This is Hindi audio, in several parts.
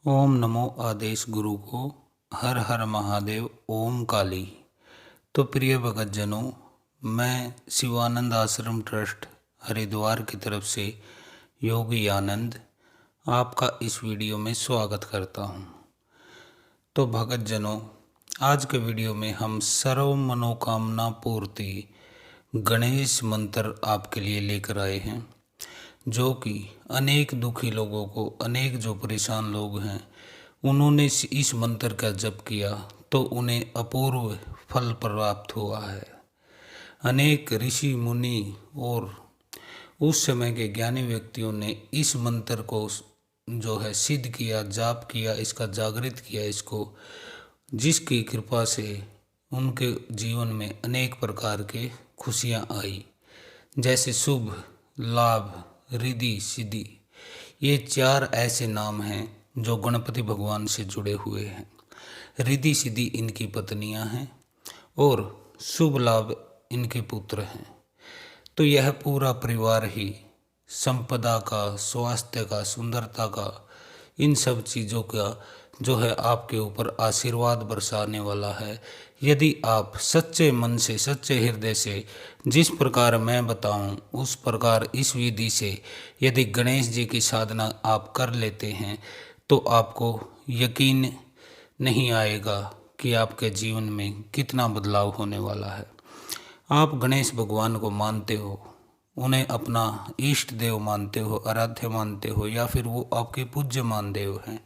ओम नमो आदेश गुरु को। हर हर महादेव। ओम काली। तो प्रिय भगतजनों, मैं शिवानंद आश्रम ट्रस्ट हरिद्वार की तरफ से योगी आनंद आपका इस वीडियो में स्वागत करता हूं। तो भगतजनों, आज के वीडियो में हम सर्व मनोकामना पूर्ति गणेश मंत्र आपके लिए लेकर आए हैं, जो कि अनेक दुखी लोगों को, अनेक जो परेशान लोग हैं, उन्होंने इस मंत्र का जप किया तो उन्हें अपूर्व फल प्राप्त हुआ है। अनेक ऋषि मुनि और उस समय के ज्ञानी व्यक्तियों ने इस मंत्र को जो है सिद्ध किया, जाप किया, इसका जागृत किया इसको, जिसकी कृपा से उनके जीवन में अनेक प्रकार के खुशियाँ आई, जैसे शुभ, लाभ, रिद्धि, सिद्धि। ये चार ऐसे नाम हैं जो गणपति भगवान से जुड़े हुए हैं। रिद्धि सिद्धि इनकी पत्नियां हैं और शुभ लाभ इनके पुत्र हैं। तो यह पूरा परिवार ही संपदा का, स्वास्थ्य का, सुंदरता का, इन सब चीज़ों का जो है आपके ऊपर आशीर्वाद बरसाने वाला है, यदि आप सच्चे मन से, सच्चे हृदय से, जिस प्रकार मैं बताऊं उस प्रकार इस विधि से यदि गणेश जी की साधना आप कर लेते हैं तो आपको यकीन नहीं आएगा कि आपके जीवन में कितना बदलाव होने वाला है। आप गणेश भगवान को मानते हो, उन्हें अपना इष्ट देव मानते हो, आराध्य मानते हो, या फिर वो आपके पूज्य मान देव हैं,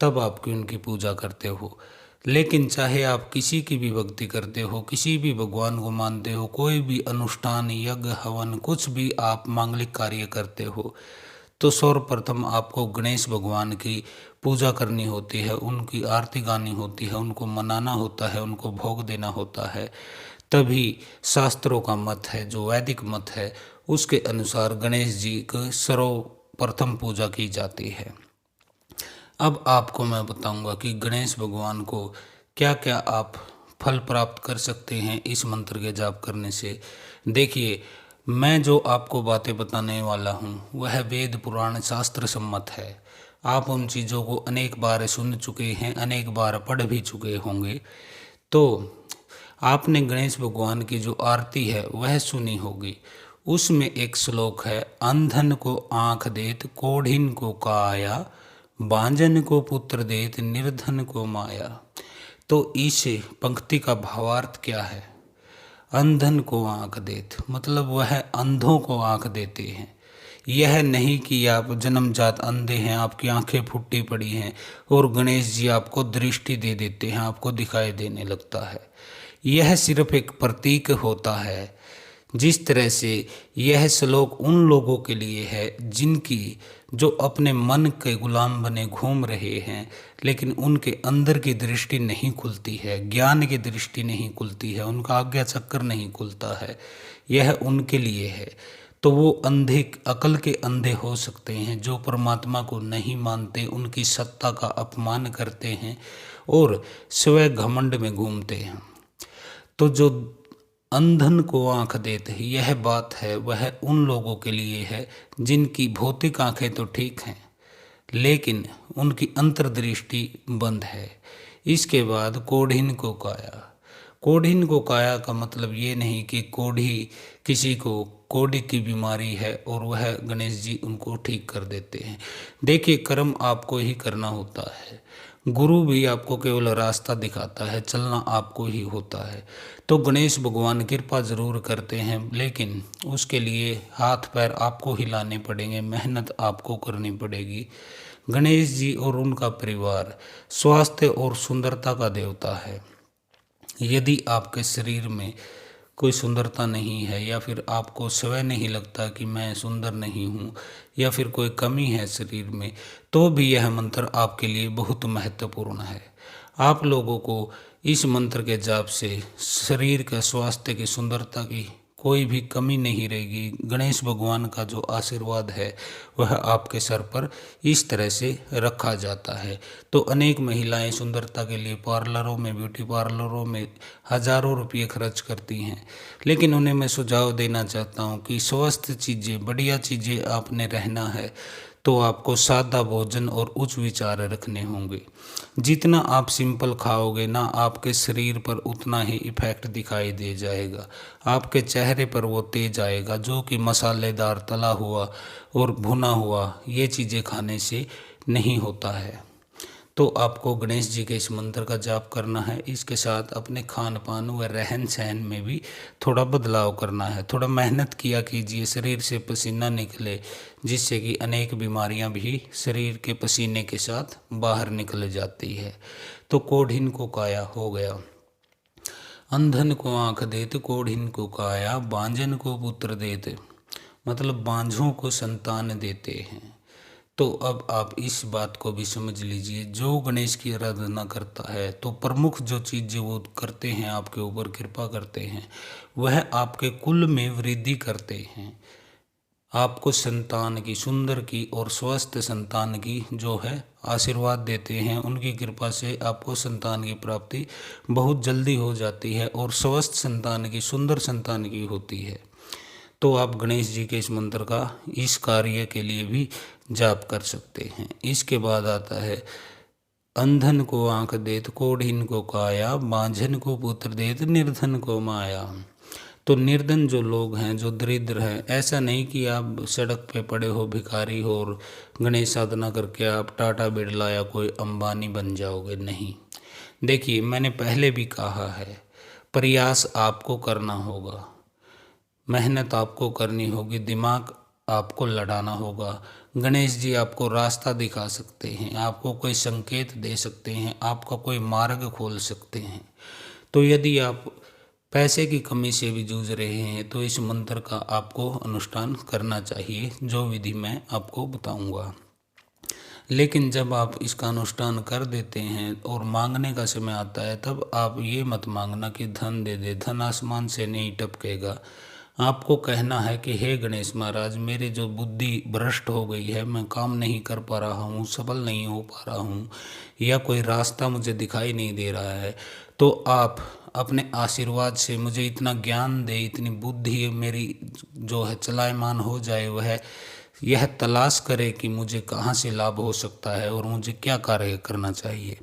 तब आपकी उनकी पूजा करते हो। लेकिन चाहे आप किसी की भी भक्ति करते हो, किसी भी भगवान को मानते हो, कोई भी अनुष्ठान, यज्ञ, हवन, कुछ भी आप मांगलिक कार्य करते हो, तो सर्वप्रथम आपको गणेश भगवान की पूजा करनी होती है, उनकी आरती गानी होती है, उनको मनाना होता है, उनको भोग देना होता है। तभी शास्त्रों का मत है, जो वैदिक मत है, उसके अनुसार गणेश जी की सर्वप्रथम पूजा की जाती है। अब आपको मैं बताऊंगा कि गणेश भगवान को क्या क्या आप फल प्राप्त कर सकते हैं इस मंत्र के जाप करने से। देखिए, मैं जो आपको बातें बताने वाला हूँ वह वेद पुराण शास्त्र सम्मत है। आप उन चीज़ों को अनेक बार सुन चुके हैं, अनेक बार पढ़ भी चुके होंगे। तो आपने गणेश भगवान की जो आरती है वह सुनी होगी। उसमें एक श्लोक है, अंधन को आँख देत, कोढ़िन को काया, बांझन को पुत्र देत, निर्धन को माया। तो इस पंक्ति का भावार्थ क्या है? अंधन को आँख देत मतलब वह अंधों को आँख देते हैं। यह नहीं कि आप जन्मजात अंधे हैं, आपकी आंखें फुट्टी पड़ी हैं और गणेश जी आपको दृष्टि दे देते हैं, आपको दिखाई देने लगता है। यह सिर्फ एक प्रतीक होता है। जिस तरह से यह श्लोक उन लोगों के लिए है जिनकी जो अपने मन के गुलाम बने घूम रहे हैं, लेकिन उनके अंदर की दृष्टि नहीं खुलती है, ज्ञान की दृष्टि नहीं खुलती है, उनका आज्ञा चक्कर नहीं खुलता है। यह उनके लिए है। तो वो अंधे, अकल के अंधे हो सकते हैं, जो परमात्मा को नहीं मानते, उनकी सत्ता का अपमान करते हैं और स्व घमंड में घूमते हैं। तो जो अंधन को आंख देते हैं, यह बात है, वह उन लोगों के लिए है जिनकी भौतिक आंखें तो ठीक हैं लेकिन उनकी अंतर्दृष्टि बंद है। इसके बाद कोढ़िन को काया। कोढ़िन को काया का मतलब ये नहीं कि कोढ़ी, किसी को कोढ़ी की बीमारी है और वह गणेश जी उनको ठीक कर देते हैं। देखिए, कर्म आपको ही करना होता है। गुरु भी आपको केवल रास्ता दिखाता है, चलना आपको ही होता है। तो गणेश भगवान कृपा जरूर करते हैं, लेकिन उसके लिए हाथ पैर आपको हिलाने पड़ेंगे, मेहनत आपको करनी पड़ेगी। गणेश जी और उनका परिवार स्वास्थ्य और सुंदरता का देवता है। यदि आपके शरीर में कोई सुंदरता नहीं है, या फिर आपको स्वयं नहीं लगता कि मैं सुंदर नहीं हूँ, या फिर कोई कमी है शरीर में, तो भी यह मंत्र आपके लिए बहुत महत्वपूर्ण है। आप लोगों को इस मंत्र के जाप से शरीर के स्वास्थ्य की, सुंदरता की कोई भी कमी नहीं रहेगी। गणेश भगवान का जो आशीर्वाद है वह आपके सर पर इस तरह से रखा जाता है। तो अनेक महिलाएं सुंदरता के लिए पार्लरों में, ब्यूटी पार्लरों में हजारों रुपये खर्च करती हैं, लेकिन उन्हें मैं सुझाव देना चाहता हूं कि स्वस्थ चीज़ें, बढ़िया चीज़ें आपने रहना है तो आपको सादा भोजन और उच्च विचार रखने होंगे। जितना आप सिंपल खाओगे ना, आपके शरीर पर उतना ही इफेक्ट दिखाई दे जाएगा। आपके चेहरे पर वो तेज आएगा, जो कि मसालेदार, तला हुआ और भुना हुआ ये चीज़ें खाने से नहीं होता है। तो आपको गणेश जी के इस मंत्र का जाप करना है। इसके साथ अपने खान पान व रहन सहन में भी थोड़ा बदलाव करना है। थोड़ा मेहनत किया कीजिए, शरीर से पसीना निकले, जिससे कि अनेक बीमारियां भी शरीर के पसीने के साथ बाहर निकल जाती है। तो कोढ़िन को काया हो गया, अंधन को आँख देत, कोढ़िन को काया, बांझन को पुत्र देत, मतलब बांझों को संतान देते हैं। तो अब आप इस बात को भी समझ लीजिए, जो गणेश की आराधना करता है तो प्रमुख जो चीज़ वो करते हैं, आपके ऊपर कृपा करते हैं, वह आपके कुल में वृद्धि करते हैं। आपको संतान की, सुंदर की और स्वस्थ संतान की जो है आशीर्वाद देते हैं। उनकी कृपा से आपको संतान की प्राप्ति बहुत जल्दी हो जाती है और स्वस्थ संतान की, सुंदर संतान की होती है। तो आप गणेश जी के इस मंत्र का इस कार्य के लिए भी जाप कर सकते हैं। इसके बाद आता है, अंधन को आंख देत, कोढ़िन को काया, बांझन को पुत्र देत, निर्धन को माया। तो निर्धन जो लोग हैं, जो दरिद्र हैं, ऐसा नहीं कि आप सड़क पे पड़े हो, भिखारी हो और गणेश साधना करके आप टाटा बिरला या कोई अंबानी बन जाओगे, नहीं। देखिए, मैंने पहले भी कहा है, प्रयास आपको करना होगा, मेहनत आपको करनी होगी, दिमाग आपको लड़ाना होगा। गणेश जी आपको रास्ता दिखा सकते हैं, आपको कोई संकेत दे सकते हैं, आपका कोई मार्ग खोल सकते हैं। तो यदि आप पैसे की कमी से भी जूझ रहे हैं तो इस मंत्र का आपको अनुष्ठान करना चाहिए, जो विधि मैं आपको बताऊंगा। लेकिन जब आप इसका अनुष्ठान कर देते हैं और मांगने का समय आता है, तब आप ये मत मांगना कि धन दे दे, धन आसमान से नहीं टपकेगा। आपको कहना है कि हे गणेश महाराज, मेरी जो बुद्धि भ्रष्ट हो गई है, मैं काम नहीं कर पा रहा हूँ, सफल नहीं हो पा रहा हूँ, या कोई रास्ता मुझे दिखाई नहीं दे रहा है, तो आप अपने आशीर्वाद से मुझे इतना ज्ञान दे, इतनी बुद्धि मेरी जो है चलायमान हो जाए, वह यह तलाश करे कि मुझे कहाँ से लाभ हो सकता है और मुझे क्या कार्य करना चाहिए।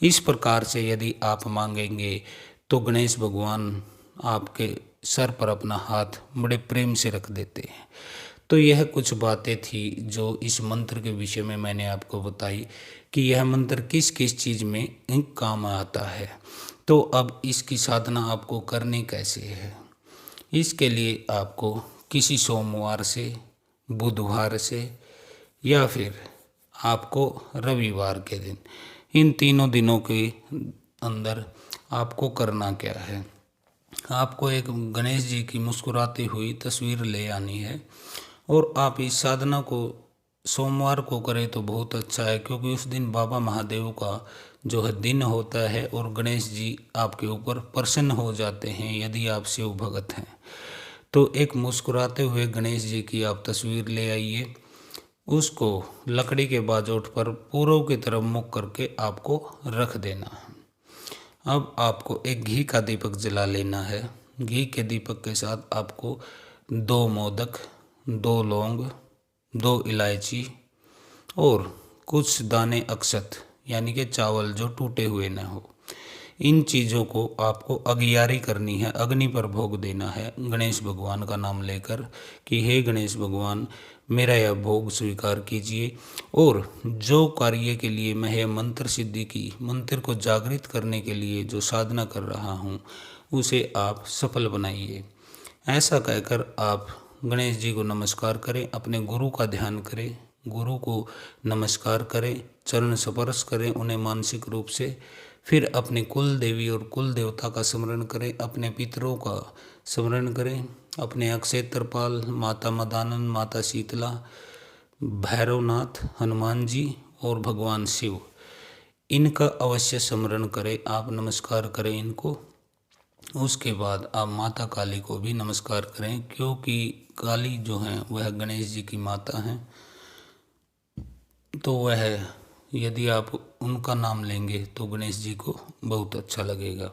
इस प्रकार से यदि आप मांगेंगे तो गणेश भगवान आपके सर पर अपना हाथ बड़े प्रेम से रख देते हैं। तो यह कुछ बातें थी जो इस मंत्र के विषय में मैंने आपको बताई कि यह मंत्र किस किस चीज़ में काम आता है। तो अब इसकी साधना आपको करनी कैसे है, इसके लिए आपको किसी सोमवार से, बुधवार से या फिर आपको रविवार के दिन, इन तीनों दिनों के अंदर आपको करना क्या है, आपको एक गणेश जी की मुस्कुराती हुई तस्वीर ले आनी है। और आप इस साधना को सोमवार को करें तो बहुत अच्छा है, क्योंकि उस दिन बाबा महादेव का जो है दिन होता है और गणेश जी आपके ऊपर प्रसन्न हो जाते हैं यदि आप शिव भगत हैं। तो एक मुस्कुराते हुए गणेश जी की आप तस्वीर ले आइए, उसको लकड़ी के बाजोट पर पूर्व की तरफ मुख करके आपको रख देना है। अब आपको एक घी का दीपक जला लेना है। घी के दीपक के साथ आपको 2 मोदक, 2 लौंग, 2 इलायची और कुछ दाने अक्षत, यानी कि चावल जो टूटे हुए न हो, इन चीज़ों को आपको अगियारी करनी है, अग्नि पर भोग देना है गणेश भगवान का नाम लेकर कि हे गणेश भगवान, मेरा यह भोग स्वीकार कीजिए और जो कार्य के लिए मैं यह मंत्र सिद्धि की, मंत्र को जागृत करने के लिए जो साधना कर रहा हूँ, उसे आप सफल बनाइए। ऐसा कहकर आप गणेश जी को नमस्कार करें, अपने गुरु का ध्यान करें, गुरु को नमस्कार करें, चरण स्पर्श करें उन्हें मानसिक रूप से। फिर अपने कुल देवी और कुल देवता का स्मरण करें, अपने पितरों का स्मरण करें, अपने अक्षेत्रपाल, माता मदानंद, माता शीतला, भैरवनाथ, हनुमान जी और भगवान शिव, इनका अवश्य स्मरण करें, आप नमस्कार करें इनको। उसके बाद आप माता काली को भी नमस्कार करें, क्योंकि काली जो हैं वह गणेश जी की माता हैं, तो वह यदि आप उनका नाम लेंगे तो गणेश जी को बहुत अच्छा लगेगा।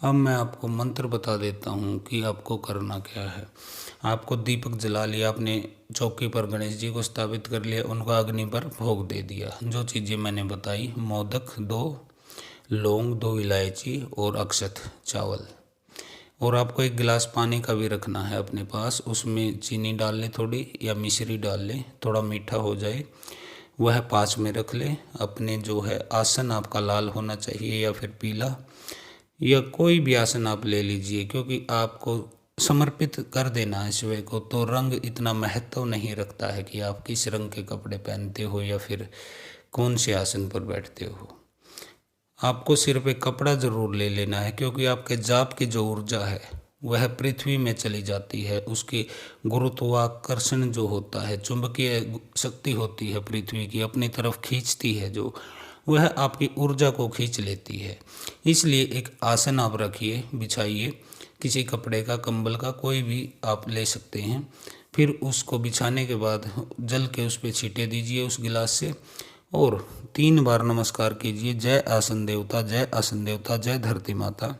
अब मैं आपको मंत्र बता देता हूँ कि आपको करना क्या है। आपको दीपक जला लिया, आपने चौकी पर गणेश जी को स्थापित कर लिया, उनका अग्नि पर भोग दे दिया। जो चीज़ें मैंने बताई, मोदक 2, लौंग 2 इलायची और अक्षत चावल। और आपको एक गिलास पानी का भी रखना है अपने पास, उसमें चीनी डाल लें थोड़ी या मिश्री डाल लें, थोड़ा मीठा हो जाए, वह पास में रख लें। अपने जो है आसन आपका लाल होना चाहिए या फिर पीला, या कोई भी आसन आप ले लीजिए, क्योंकि आपको समर्पित कर देना है शिव को, तो रंग इतना महत्व नहीं रखता है कि आप किस रंग के कपड़े पहनते हो या फिर कौन से आसन पर बैठते हो। आपको सिर्फ एक कपड़ा जरूर ले लेना है, क्योंकि आपके जाप की जो ऊर्जा है वह पृथ्वी में चली जाती है। उसकी गुरुत्वाकर्षण जो होता है, चुंबकीय शक्ति होती है पृथ्वी की, अपनी तरफ खींचती है, जो वह आपकी ऊर्जा को खींच लेती है। इसलिए एक आसन आप रखिए, बिछाइए, किसी कपड़े का, कंबल का, कोई भी आप ले सकते हैं। फिर उसको बिछाने के बाद जल के उस पर छींटे दीजिए उस गिलास से, और 3 बार नमस्कार कीजिए। जय आसन देवता, जय आसन देवता, जय धरती माता,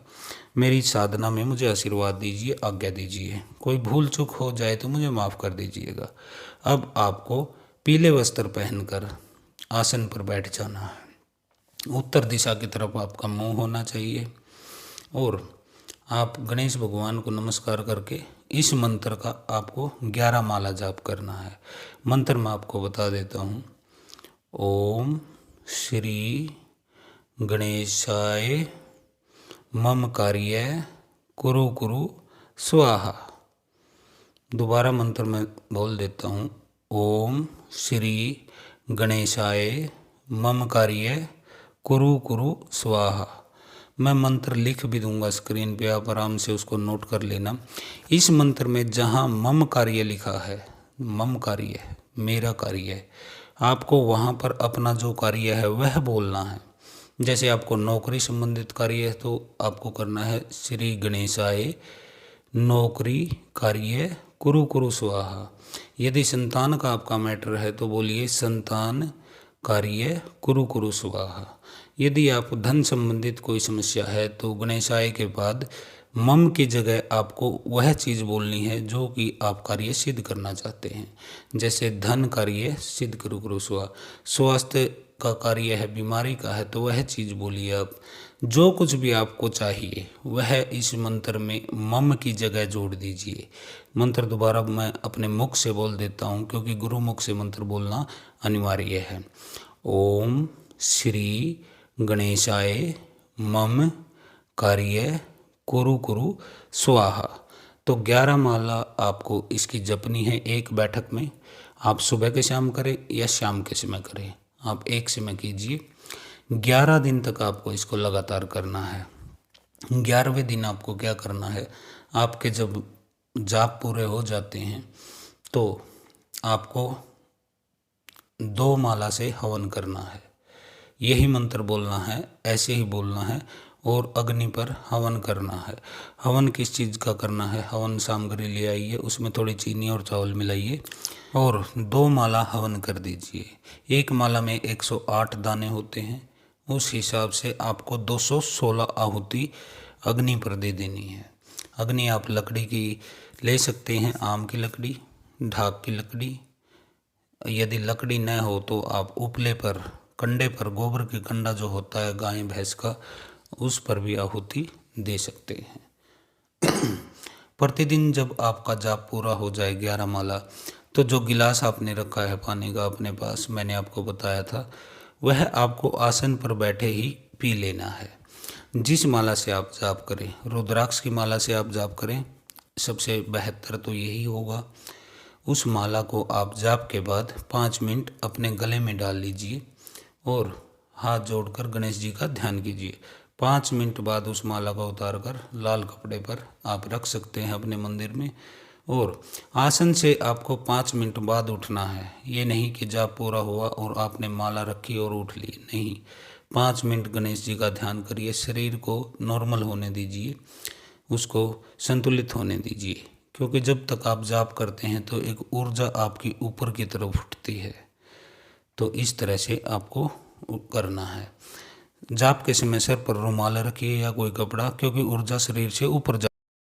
मेरी साधना में मुझे आशीर्वाद दीजिए, आज्ञा दीजिए। कोई भूल चूक हो जाए तो मुझे माफ़ कर दीजिएगा। अब आपको पीले वस्त्र पहनकर आसन पर बैठ जाना है। उत्तर दिशा की तरफ आपका मुंह होना चाहिए, और आप गणेश भगवान को नमस्कार करके इस मंत्र का आपको 11 माला जाप करना है। मंत्र मैं आपको बता देता हूँ। ओम श्री गणेशाय मम कार्य कुरु कुरु स्वाहा। दोबारा मंत्र मैं बोल देता हूँ। ओम श्री गणेशाय मम कार्य कुरु कुरु स्वाहा। मैं मंत्र लिख भी दूंगा स्क्रीन पे, आप आराम से उसको नोट कर लेना। इस मंत्र में जहाँ मम कार्य लिखा है, मम कार्य है, मेरा कार्य है, आपको वहाँ पर अपना जो कार्य है वह बोलना है। जैसे आपको नौकरी संबंधित कार्य है तो आपको करना है श्री गणेशाय नौकरी कार्य कुरु कुरु स्वाहा। यदि संतान का आपका मैटर है तो बोलिए संतान कार्य कुरु कुरु स्वाहा। यदि आप धन संबंधित कोई समस्या है तो गणेशाय के बाद मम की जगह आपको वह चीज़ बोलनी है जो कि आप कार्य सिद्ध करना चाहते हैं। जैसे धन कार्य सिद्ध कुरु कुरु स्वाहा, स्वास्थ्य का कार्य है, बीमारी का है, तो वह चीज़ बोलिए आप। जो कुछ भी आपको चाहिए वह इस मंत्र में मम की जगह जोड़ दीजिए। मंत्र दोबारा मैं अपने मुख से बोल देता हूँ, क्योंकि गुरु मुख से मंत्र बोलना अनिवार्य है। ओम श्री गणेशाय मम कार्य कुरु कुरु स्वाहा। तो 11 माला आपको इसकी जपनी है एक बैठक में। आप सुबह के शाम करें या शाम के समय करें, आप एक समय कीजिए। 11 दिन तक आपको इसको लगातार करना है। 11वें दिन आपको क्या करना है, आपके जब जाप पूरे हो जाते हैं तो आपको 2 माला से हवन करना है। यही मंत्र बोलना है, ऐसे ही बोलना है, और अग्नि पर हवन करना है। हवन किस चीज़ का करना है, हवन सामग्री ले आइए, उसमें थोड़ी चीनी और चावल मिलाइए और 2 माला हवन कर दीजिए। एक माला में 108 दाने होते हैं, उस हिसाब से आपको 216 आहुति अग्नि पर दे देनी है। अग्नि आप लकड़ी की ले सकते हैं, आम की लकड़ी, ढाक की लकड़ी। यदि लकड़ी न हो तो आप उपले पर, कंडे पर, गोबर की कंडा जो होता है गाय भैंस का, उस पर भी आहुति दे सकते हैं। प्रतिदिन जब आपका जाप पूरा हो जाए 11 माला, तो जो गिलास आपने रखा है पानी का अपने पास, मैंने आपको बताया था, वह आपको आसन पर बैठे ही पी लेना है। जिस माला से आप जाप करें, रुद्राक्ष की माला से आप जाप करें, सबसे बेहतर तो यही होगा। उस माला को आप जाप के बाद 5 मिनट अपने गले में डाल लीजिए और हाथ जोड़कर गणेश जी का ध्यान कीजिए। 5 मिनट बाद उस माला को उतार कर लाल कपड़े पर आप रख सकते हैं अपने मंदिर में, और आसन से आपको 5 मिनट बाद उठना है। ये नहीं कि जाप पूरा हुआ और आपने माला रखी और उठ ली, नहीं। 5 मिनट गणेश जी का ध्यान करिए, शरीर को नॉर्मल होने दीजिए, उसको संतुलित होने दीजिए, क्योंकि जब तक आप जाप करते हैं तो एक ऊर्जा आपकी ऊपर की तरफ उठती है। तो इस तरह से आपको करना है। जाप के समय सिर पर रुमाल रखिए या कोई कपड़ा, क्योंकि ऊर्जा शरीर से ऊपर